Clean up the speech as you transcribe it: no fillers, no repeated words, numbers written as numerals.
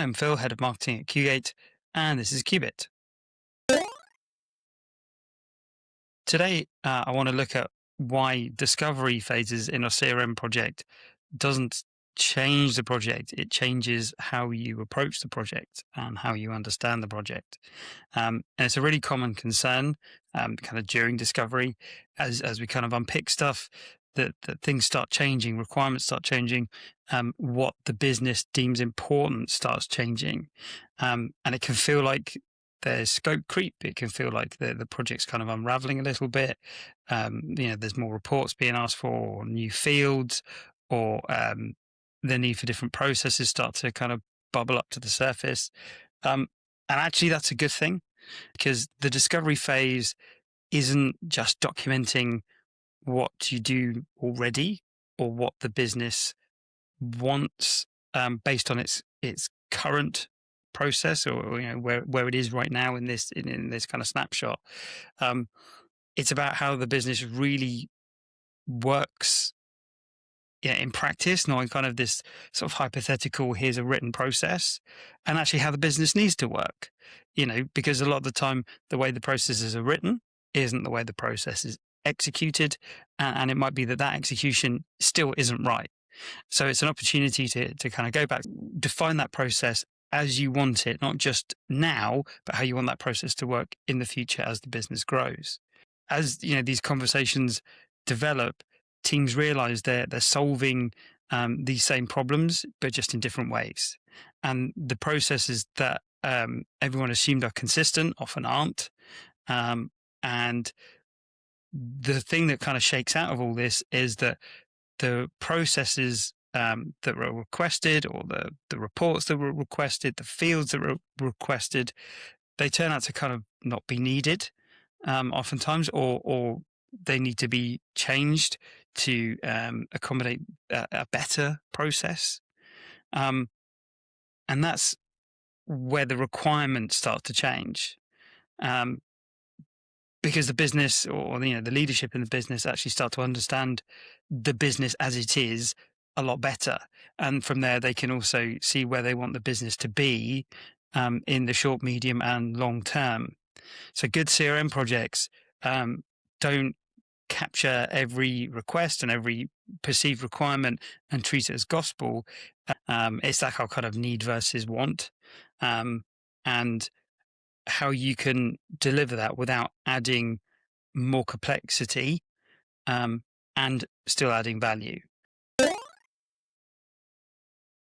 Hi, I'm Phil, Head of Marketing at QBit, and this is QBit. Today, I want to look at why discovery phases in a CRM project doesn't change the project. It changes how you approach the project and how you understand the project. And it's a really common concern, kind of during discovery, as we kind of unpick stuff, that things start changing, requirements start changing, what the business deems important starts changing, and it can feel like there's scope creep. It can feel like the project's kind of unraveling a little bit. There's more reports being asked for, or new fields, or the need for different processes start to kind of bubble up to the surface. And actually, that's a good thing, because the discovery phase isn't just documenting what you do already or what the business wants, based on its current process, or where it is right now in this kind of snapshot. It's about how the business really works, in practice, not in kind of this sort of hypothetical, here's a written process, and actually how the business needs to work. Because a lot of the time, the way the processes are written isn't the way the process is executed, and it might be that execution still isn't right. So it's an opportunity to kind of go back, define that process as you want it, not just now, but how you want that process to work in the future as the business grows. As these conversations develop, teams realize they're solving these same problems, but just in different ways. And the processes that everyone assumed are consistent often aren't. And the thing that kind of shakes out of all this is that the processes that were requested, or the reports that were requested, the fields that were requested, they turn out to kind of not be needed, oftentimes, or they need to be changed to accommodate a better process. And that's where the requirements start to change. Because the business, or the leadership in the business, actually start to understand the business as it is a lot better, and from there they can also see where they want the business to be in the short, medium, and long term. So good CRM projects don't capture every request and every perceived requirement and treat it as gospel. It's like our kind of need versus want, and how you can deliver that without adding more complexity, and still adding value.